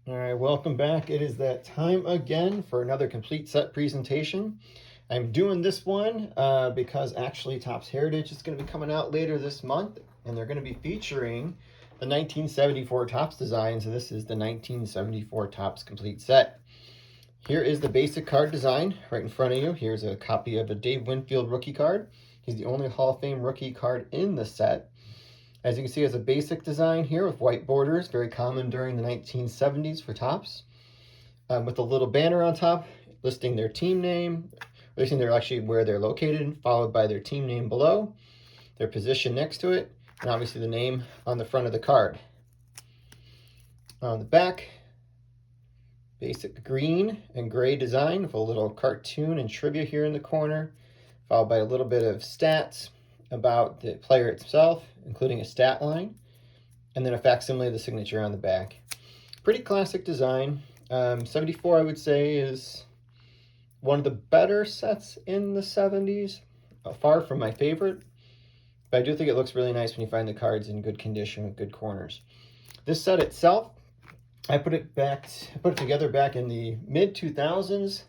All right, welcome back. It is that time again for another complete set presentation. I'm doing this one because actually Topps Heritage is going to be coming out later this month, and they're going to be featuring the 1974 Topps design. So this is the 1974 Topps complete set. Here is the basic card design right in front of you. Here's a copy of a Dave Winfield rookie card. He's the only Hall of Fame rookie card in the set. As you can see, it's a basic design here with white borders, very common during the 1970s for Topps, with a little banner on top listing their team name, listing their actually where they're located, followed by their team name below, their position next to it, and obviously the name on the front of the card. On the back, basic green and gray design with a little cartoon and trivia here in the corner, followed by a little bit of stats about the player itself, including a stat line, and then a facsimile of the signature on the back. Pretty classic design. 74, I would say, is one of the better sets in the 70s. Far from my favorite, but I do think it looks really nice when you find the cards in good condition with good corners. This set itself, I put it together back in the mid-2000s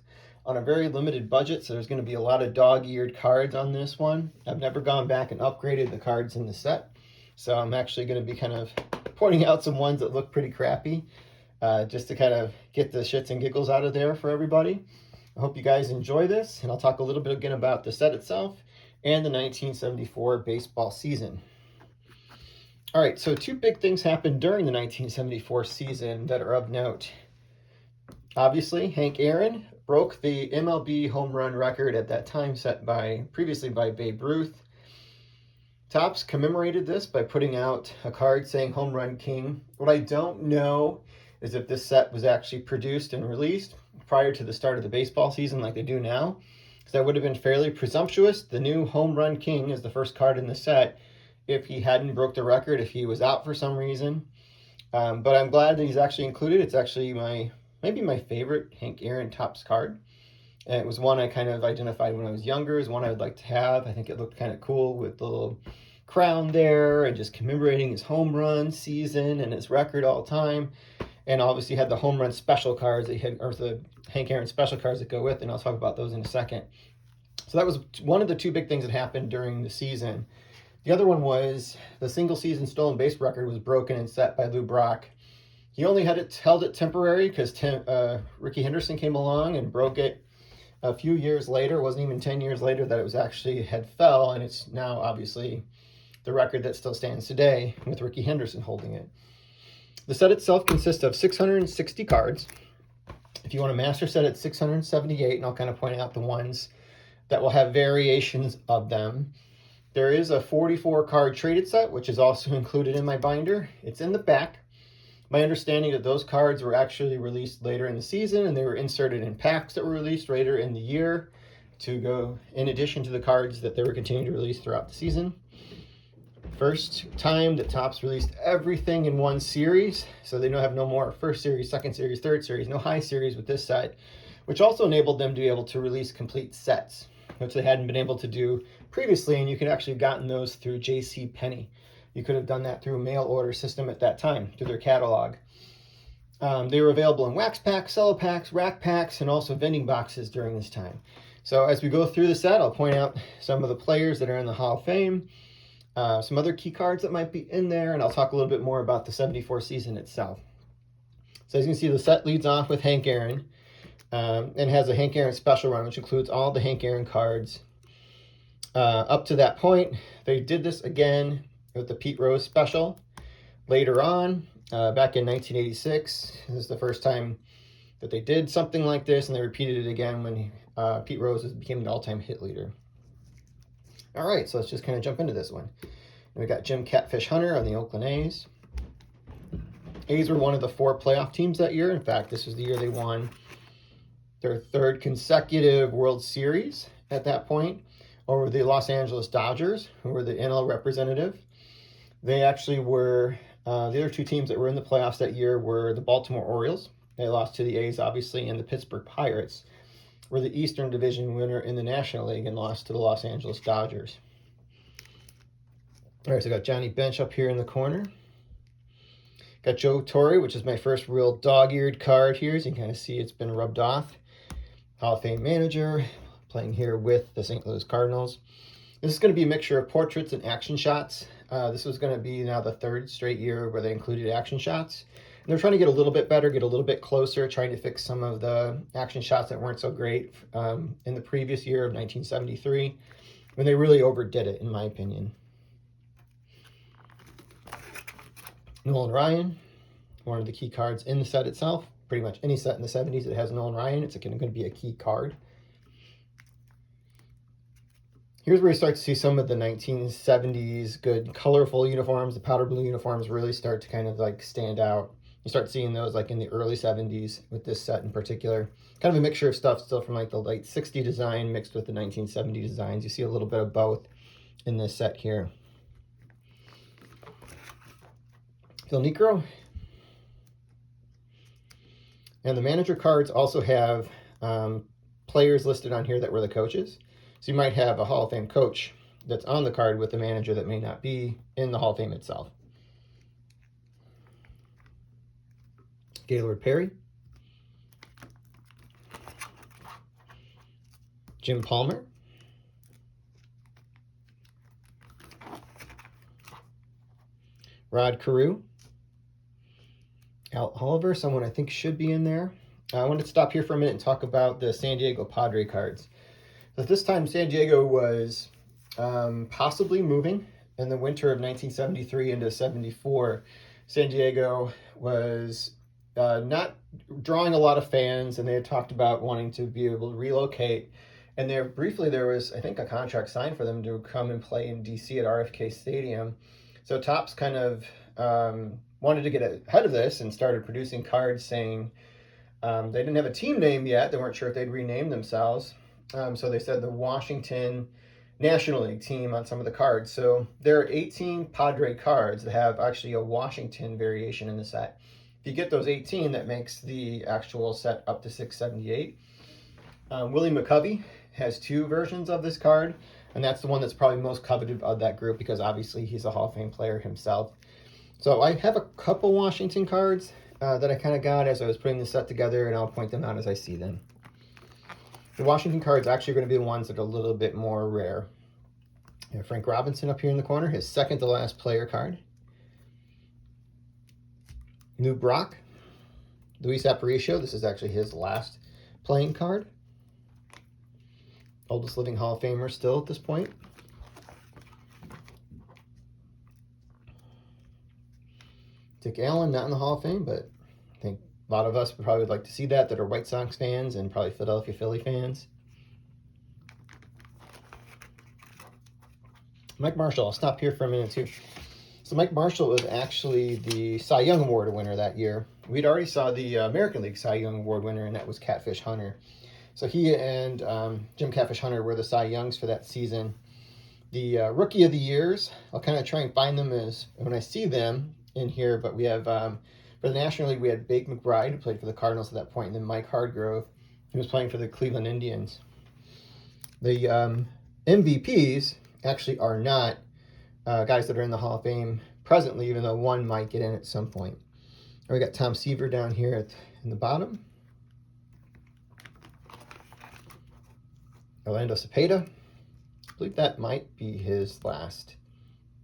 on a very limited budget, so there's going to be a lot of dog-eared cards on this one. I've never gone back and upgraded the cards in the set, so I'm actually going to be kind of pointing out some ones that look pretty crappy, just to kind of get the shits and giggles out of there for everybody. I hope you guys enjoy this, and I'll talk a little bit again about the set itself and the 1974 baseball season. All right, so two big things happened during the 1974 season that are of note. Obviously, Hank Aaron broke the MLB home run record at that time set previously by Babe Ruth. Topps commemorated this by putting out a card saying Home Run King. What I don't know is if this set was actually produced and released prior to the start of the baseball season like they do now, because that would have been fairly presumptuous. The new Home Run King is the first card in the set if he hadn't broke the record, if he was out for some reason. But I'm glad that he's actually included. It's actually maybe my favorite Hank Aaron Topps card. And it was one I kind of identified when I was younger as one I would like to have. I think it looked kind of cool with the little crown there and just commemorating his home run season and his record all time. And obviously had the home run special cards that he had, or the Hank Aaron special cards that go with, and I'll talk about those in a second. So that was one of the two big things that happened during the season. The other one was the single season stolen base record was broken and set by Lou Brock. He only held it temporary because Ricky Henderson came along and broke it a few years later. It wasn't even 10 years later that it was actually had fell, and it's now obviously the record that still stands today with Ricky Henderson holding it. The set itself consists of 660 cards. If you want a master set, it's 678, and I'll kind of point out the ones that will have variations of them. There is a 44 card traded set, which is also included in my binder. It's in the back. My understanding that those cards were actually released later in the season, and they were inserted in packs that were released later in the year to go in addition to the cards that they were continuing to release throughout the season. First time that Topps released everything in one series, so they have no more first series, second series, third series, no high series with this set, which also enabled them to be able to release complete sets, which they hadn't been able to do previously, and you could actually have gotten those through J.C. Penney. You could have done that through a mail order system at that time, through their catalog. They were available in wax packs, cello packs, rack packs, and also vending boxes during this time. So as we go through the set, I'll point out some of the players that are in the Hall of Fame, some other key cards that might be in there, and I'll talk a little bit more about the 74 season itself. So as you can see, the set leads off with Hank Aaron, and has a Hank Aaron special run, which includes all the Hank Aaron cards. Up to that point, they did this again with the Pete Rose special. Later on, back in 1986, this is the first time that they did something like this, and they repeated it again when Pete Rose became the all-time hit leader. All right, so let's just kind of jump into this one. And we got Jim Catfish Hunter on the Oakland A's. A's were one of the 4 playoff teams that year. In fact, this was the year they won their 3rd consecutive World Series at that point over the Los Angeles Dodgers, who were the NL representative. They actually were, the other 2 teams that were in the playoffs that year were the Baltimore Orioles. They lost to the A's, obviously, and the Pittsburgh Pirates were the Eastern Division winner in the National League and lost to the Los Angeles Dodgers. All right, so I got Johnny Bench up here in the corner. Got Joe Torre, which is my first real dog-eared card here. As you can kind of see, it's been rubbed off. Hall of Fame manager, playing here with the St. Louis Cardinals. This is going to be a mixture of portraits and action shots. This was going to be now the third straight year where they included action shots. And they're trying to get a little bit better, get a little bit closer, trying to fix some of the action shots that weren't so great in the previous year of 1973, when they really overdid it, in my opinion. Nolan Ryan, one of the key cards in the set itself. Pretty much any set in the 70s that has Nolan Ryan, it's going to be a key card. Here's where you start to see some of the 1970s good colorful uniforms. The powder blue uniforms really start to kind of like stand out. You start seeing those like in the early 70s with this set in particular. Kind of a mixture of stuff still from like the late 60 design mixed with the 1970 designs. You see a little bit of both in this set here. Phil Niekro. And the manager cards also have players listed on here that were the coaches. So you might have a Hall of Fame coach that's on the card with the manager that may not be in the Hall of Fame itself. Gaylord Perry. Jim Palmer. Rod Carew. Al Oliver, someone I think should be in there. I wanted to stop here for a minute and talk about the San Diego Padre cards. At this time, San Diego was possibly moving in the winter of 1973 into 74. San Diego was not drawing a lot of fans, and they had talked about wanting to be able to relocate. And there was, I think, a contract signed for them to come and play in DC at RFK Stadium. So Topps kind of wanted to get ahead of this and started producing cards saying they didn't have a team name yet. They weren't sure if they'd rename themselves. So they said the Washington National League team on some of the cards. So there are 18 Padre cards that have actually a Washington variation in the set. If you get those 18, that makes the actual set up to 678. Willie McCovey has two versions of this card, and that's the one that's probably most coveted of that group because obviously he's a Hall of Fame player himself. So I have a couple Washington cards that I kind of got as I was putting the set together, and I'll point them out as I see them. The Washington cards actually are going to be the ones that are a little bit more rare. You have Frank Robinson up here in the corner, his second to last player card. Lou Brock. Luis Aparicio, this is actually his last playing card. Oldest living Hall of Famer still at this point. Dick Allen, not in the Hall of Fame, but I think a lot of us would probably like to see that are White Sox fans and probably Philadelphia Philly fans. Mike Marshall, I'll stop here for a minute too. So Mike Marshall was actually the Cy Young Award winner that year. We'd already saw the American League Cy Young Award winner, and that was Catfish Hunter. So he and Jim Catfish Hunter were the Cy Youngs for that season. The Rookie of the Years, I'll kind of try and find them as when I see them in here, but we have for the National League, we had Bake McBride, who played for the Cardinals at that point, and then Mike Hardgrove, who was playing for the Cleveland Indians. The MVPs actually are not guys that are in the Hall of Fame presently, even though one might get in at some point. And we got Tom Seaver down here in the bottom. Orlando Cepeda. I believe that might be his last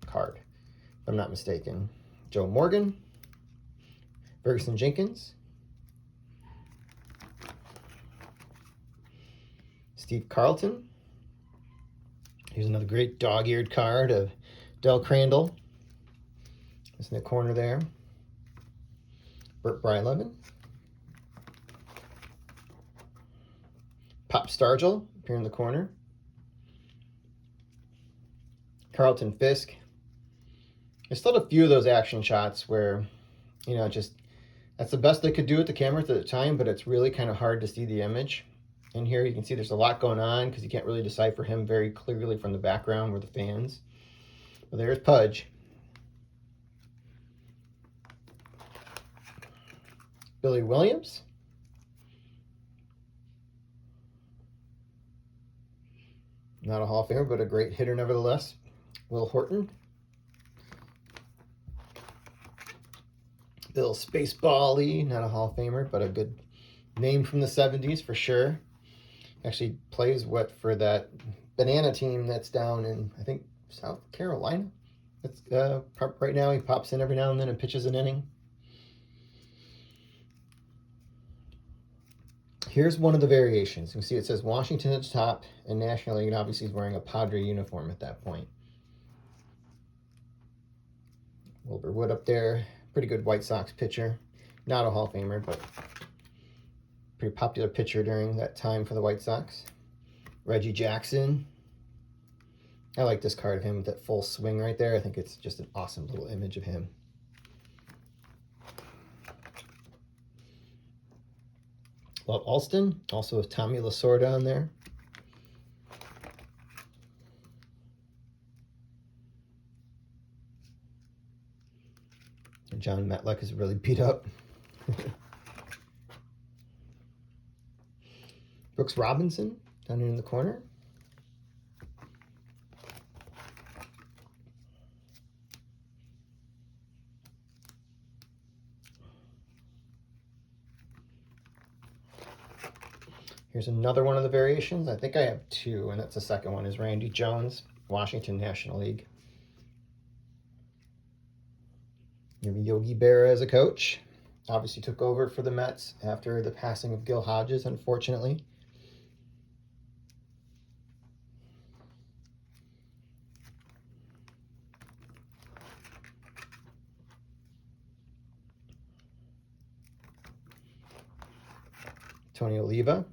card, if I'm not mistaken. Joe Morgan. Ferguson Jenkins. Steve Carlton. Here's another great dog-eared card of Del Crandall. It's in the corner there. Burt Bryleven. Pop Stargell up here in the corner. Carlton Fisk. There's still a few of those action shots where, you know, just that's the best they could do with the cameras at the time, but it's really kind of hard to see the image. In here you can see there's a lot going on because you can't really decipher him very clearly from the background or the fans. But there's Pudge. Billy Williams. Not a Hall of Famer, but a great hitter nevertheless. Will Horton. Bill Spaceball-y, not a Hall of Famer, but a good name from the 70s for sure. Actually plays for that banana team that's down in, I think, South Carolina. That's right now. He pops in every now and then and pitches an inning. Here's one of the variations. You can see it says Washington at the top, and National League, and obviously he's wearing a Padre uniform at that point. Wilbur Wood up there, pretty good White Sox pitcher. Not a Hall of Famer, but pretty popular pitcher during that time for the White Sox. Reggie Jackson. I like this card of him with that full swing right there. I think it's just an awesome little image of him. Love Alston, also with Tommy Lasorda on there. And John Metlick is really beat up. Brooks Robinson down here in the corner. Here's another one of the variations. I think I have two, and that's the second one, is Randy Jones, Washington National League. You have Yogi Berra as a coach. Obviously took over for the Mets after the passing of Gil Hodges, unfortunately. Tony Oliva.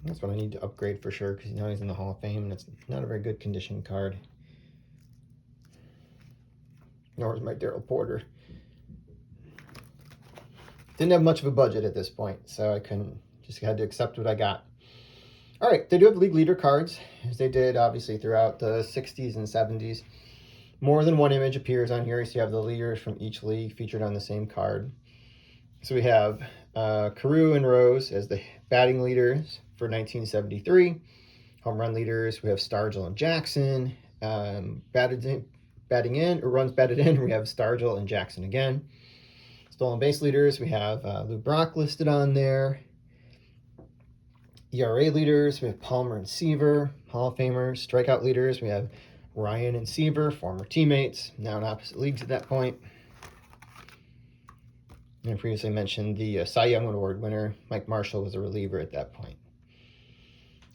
That's what I need to upgrade for sure, because now he's in the Hall of Fame, and it's not a very good condition card. Nor is my Darryl Porter. Didn't have much of a budget at this point, so I just had to accept what I got. All right, they do have league leader cards, as they did obviously throughout the 60s and 70s. More than one image appears on here, so you have the leaders from each league featured on the same card. So we have Carew and Rose as the batting leaders for 1973. Home run leaders, we have Stargell and Jackson. Runs batted in, we have Stargell and Jackson again. Stolen base leaders, we have Lou Brock listed on there. ERA leaders, we have Palmer and Seaver, Hall of Famers. Strikeout leaders, we have Ryan and Seaver, former teammates, now in opposite leagues at that point. And I previously mentioned the Cy Young Award winner, Mike Marshall, was a reliever at that point.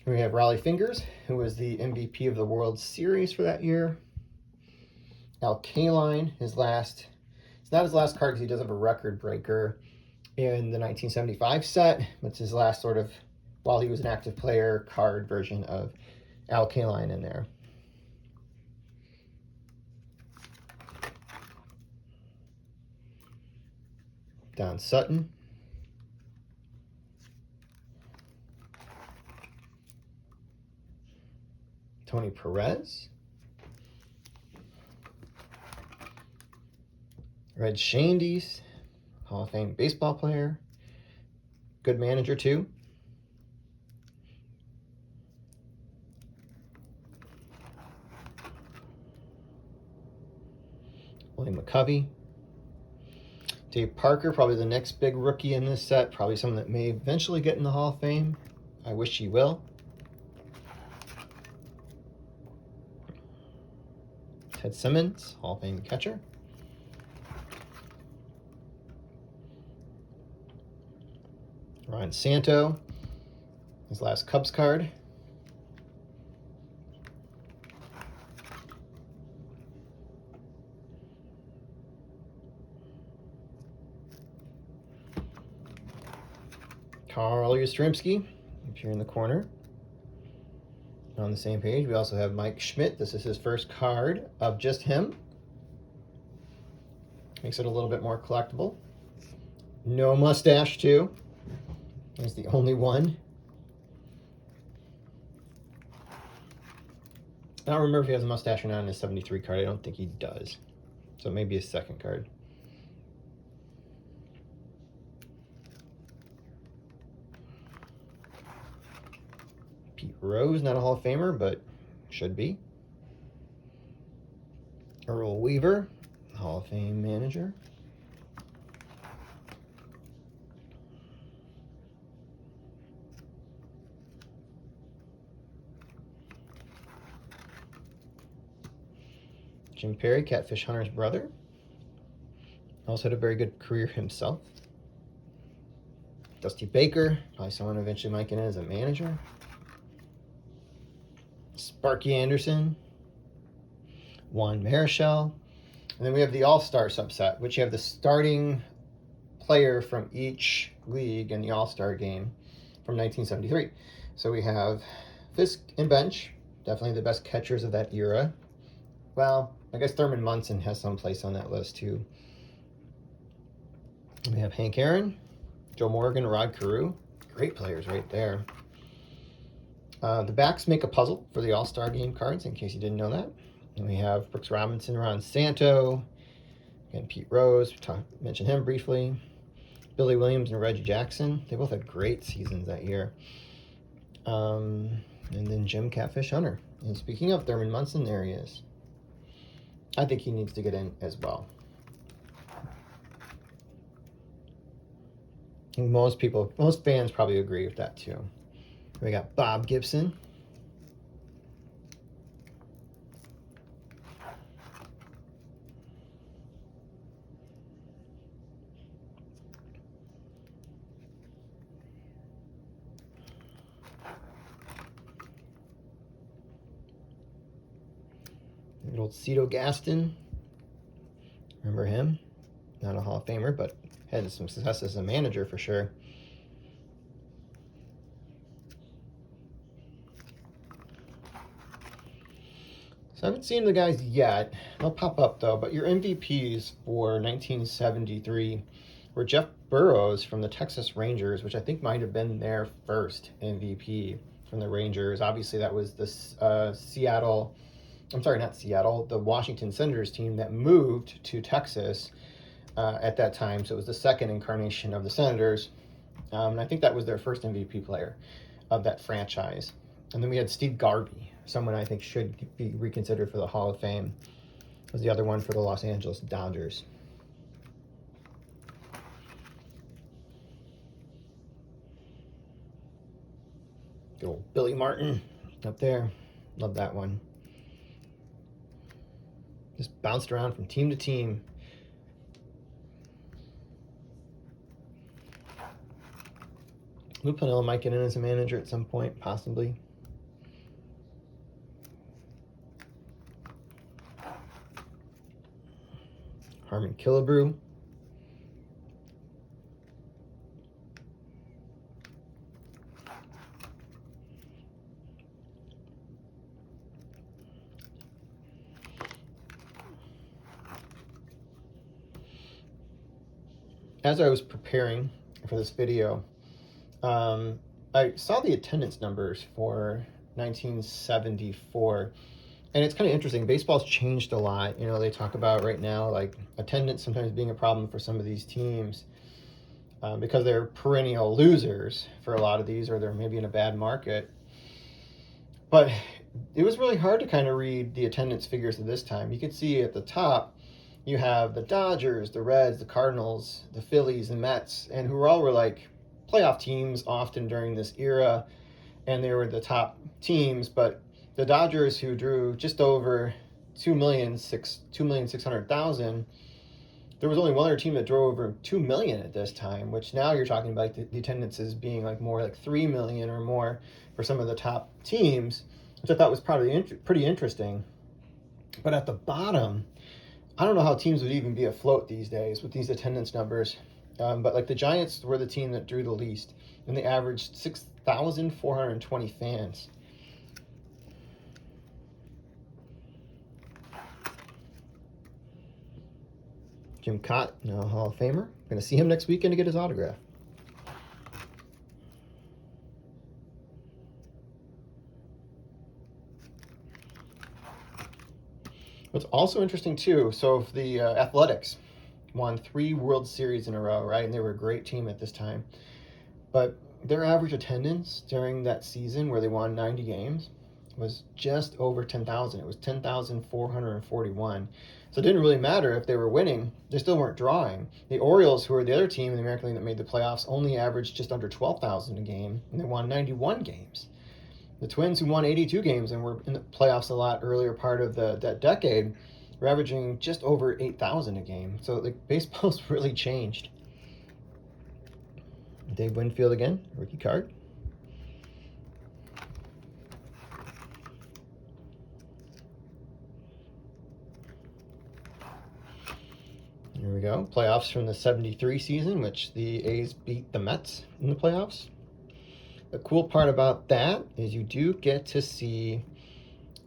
We have Raleigh Fingers, who was the MVP of the World Series for that year. Al Kaline, it's not his last card because he does have a record breaker in the 1975 set, but it's his last sort of, while he was an active player, card version of Al Kaline in there. Don Sutton. Tony Perez. Red Shandies, Hall of Fame baseball player. Good manager too. William McCovey. Dave Parker, probably the next big rookie in this set. Probably someone that may eventually get in the Hall of Fame. I wish he will. Ted Simmons, Hall of Fame catcher. Ryan Santo, his last Cubs card. Carl Yastrzemski, up here in the corner. On the same page, we also have Mike Schmidt. This is his first card of just him. Makes it a little bit more collectible. No mustache, too. He's the only one. I don't remember if he has a mustache or not in his 73 card. I don't think he does. So it may be his second card. Pete Rose, not a Hall of Famer, but should be. Earl Weaver, Hall of Fame manager. Jim Perry, Catfish Hunter's brother. Also had a very good career himself. Dusty Baker, probably someone eventually might get in as a manager. Sparky Anderson. Juan Marichal. And then we have the All-Star subset, which you have the starting player from each league in the All-Star game from 1973. So we have Fisk and Bench, definitely the best catchers of that era. Well, I guess Thurman Munson has some place on that list too. We have Hank Aaron, Joe Morgan, Rod Carew. Great players right there. The backs make a puzzle for the All-Star game cards, in case you didn't know that. And we have Brooks Robinson, Ron Santo, and Pete Rose. Mentioned him briefly. Billy Williams and Reggie Jackson. They both had great seasons that year. And then Jim Catfish Hunter. And speaking of Thurman Munson, there he is. I think he needs to get in as well. And most fans probably agree with that too. We got Bob Gibson. Good old Cito Gaston. Remember him? Not a Hall of Famer, but had some success as a manager for sure. So I haven't seen the guys yet. They'll pop up though, but your MVPs for 1973 were Jeff Burroughs from the Texas Rangers, which I think might have been their first MVP from the Rangers. Obviously that was the the Washington Senators team that moved to Texas at that time. So it was the second incarnation of the Senators. And I think that was their first MVP player of that franchise. And then we had Steve Garvey, someone I think should be reconsidered for the Hall of Fame. Was the other one for the Los Angeles Dodgers. Good old Billy Martin up there. Love that one. Just bounced around from team to team. Lou Piniella might get in as a manager at some point, possibly. Harmon Killebrew. As I was preparing for this video, I saw the attendance numbers for 1974, and it's kind of interesting. Baseball's changed a lot. You know, they talk about right now, like, attendance sometimes being a problem for some of these teams because they're perennial losers for a lot of these, or they're maybe in a bad market. But it was really hard to kind of read the attendance figures at this time. You could see at the top, you have the Dodgers, the Reds, the Cardinals, the Phillies, the Mets, and who were like playoff teams often during this era, and they were the top teams. But the Dodgers, who drew just over 2,600,000, there was only one other team that drew over 2 million at this time, which now you're talking about the attendances being like more like 3 million or more for some of the top teams, which I thought was probably pretty interesting. But at the bottom, I don't know how teams would even be afloat these days with these attendance numbers. But like the Giants were the team that drew the least, and they averaged 6,420 fans. Jim Cott, now a Hall of Famer. Going to see him next weekend to get his autograph. What's also interesting too, so the Athletics won 3 World Series in a row, right? And they were a great team at this time. But their average attendance during that season where they won 90 games was just over 10,000. It was 10,441. So it didn't really matter if they were winning. They still weren't drawing. The Orioles, who were the other team in the American League that made the playoffs, only averaged just under 12,000 a game, and they won 91 games. The Twins, who won 82 games and were in the playoffs a lot earlier part of that decade, We're averaging just over 8,000 a game. So like baseball's really changed. Dave Winfield again, rookie card. Here we go. Playoffs from the 73 season, which the A's beat the Mets in the playoffs. The cool part about that is you do get to see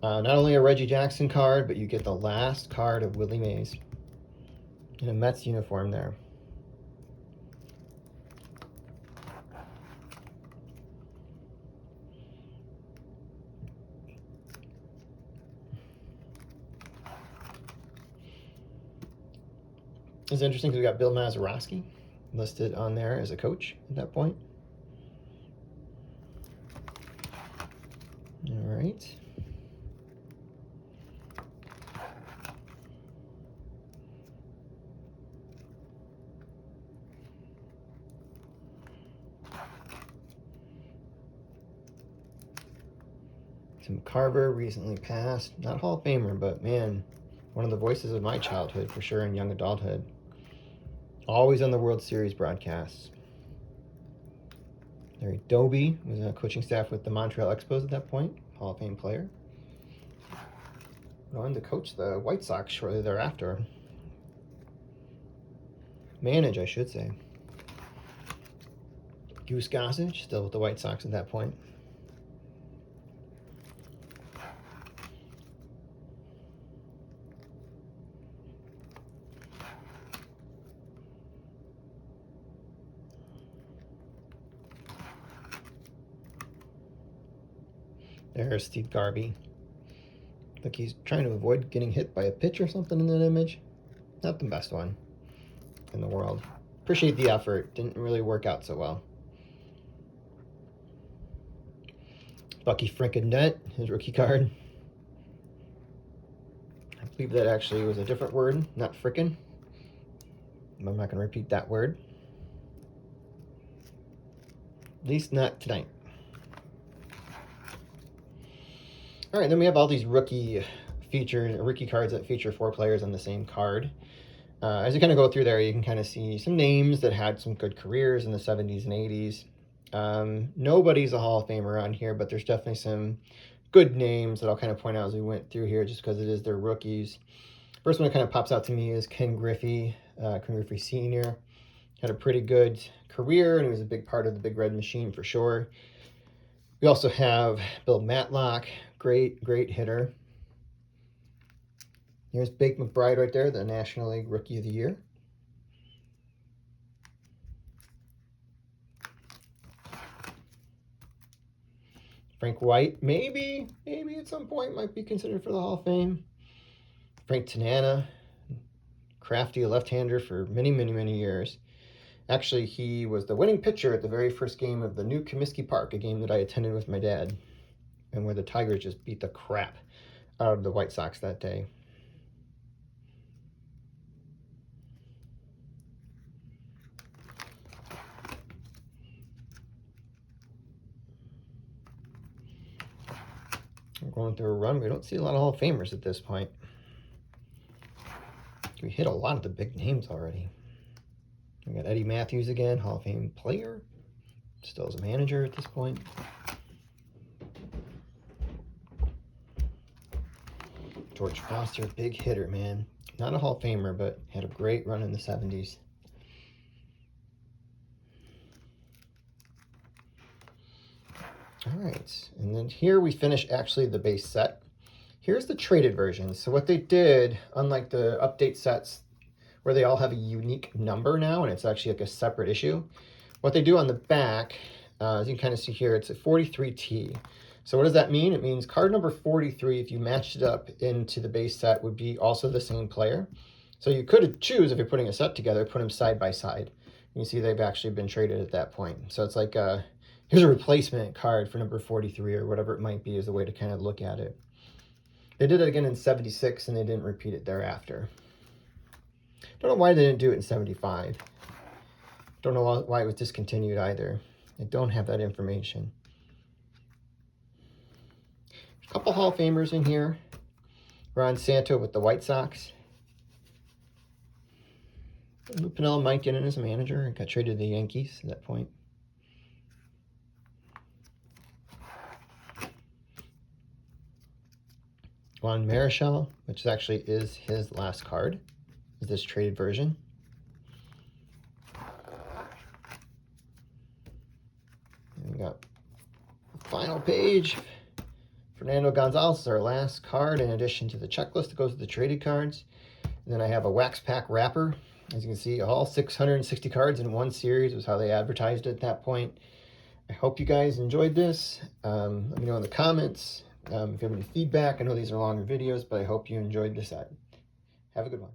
not only a Reggie Jackson card, but you get the last card of Willie Mays in a Mets uniform there. It's interesting because we got Bill Mazeroski listed on there as a coach at that point. All right. Tim Carver recently passed. Not Hall of Famer, but man, one of the voices of my childhood for sure and young adulthood. Always on the World Series broadcasts. Larry Doby was on a coaching staff with the Montreal Expos at that point. Hall of Fame player. Went on to coach the White Sox shortly thereafter. Manage, I should say. Goose Gossage, still with the White Sox at that point. There's Steve Garvey. I think he's trying to avoid getting hit by a pitch or something in that image. Not the best one in the world. Appreciate the effort. Didn't really work out so well. Bucky Frankendet, his rookie card. I believe that actually was a different word, not frickin'. I'm not going to repeat that word. At least not tonight. All right, then we have all these rookie cards that feature 4 players on the same card. As you kind of go through there, you can kind of see some names that had some good careers in the 70s and 80s. Nobody's a Hall of Famer on here, but there's definitely some good names that I'll kind of point out as we went through here just because it is their rookies. First one that kind of pops out to me is Ken Griffey. Ken Griffey Sr. had a pretty good career, and he was a big part of the Big Red Machine for sure. We also have Bill Matlock, great hitter. Here's Bake McBride right there, the National League Rookie of the Year. Frank White, maybe at some point might be considered for the Hall of Fame. Frank Tanana, crafty left-hander for many years. Actually, he was the winning pitcher at the very first game of the new Comiskey Park, a game that I attended with my dad, and where the Tigers just beat the crap out of the White Sox that day. We're going through a run. We don't see a lot of Hall of Famers at this point. We hit a lot of the big names already. We got Eddie Matthews again, Hall of Fame player. Still as a manager at this point. George Foster, big hitter, man. Not a Hall of Famer, but had a great run in the 70s. All right, and then here we finish actually the base set. Here's the traded version. So what they did, unlike the update sets where they all have a unique number now, and it's actually like a separate issue, what they do on the back, as you can kind of see here, it's a 43T. So what does that mean? It means card number 43, if you matched it up into the base set, would be also the same player. So you could choose, if you're putting a set together, put them side by side. You see they've actually been traded at that point. So it's like, here's a replacement card for number 43 or whatever it might be, is the way to kind of look at it. They did it again in 76, and they didn't repeat it thereafter. Don't know why they didn't do it in 75. Don't know why it was discontinued either. I don't have that information. A couple Hall of Famers in here. Ron Santo with the White Sox. Lou Piniella might get in as a manager and got traded to the Yankees at that point. Juan Marichal, which actually is his last card, is this traded version. And we got the final page. Fernando Gonzalez, our last card, in addition to the checklist that goes with the traded cards. And then I have a wax pack wrapper. As you can see, all 660 cards in one series was how they advertised it at that point. I hope you guys enjoyed this. Let me know in the comments if you have any feedback. I know these are longer videos, but I hope you enjoyed this set. Have a good one.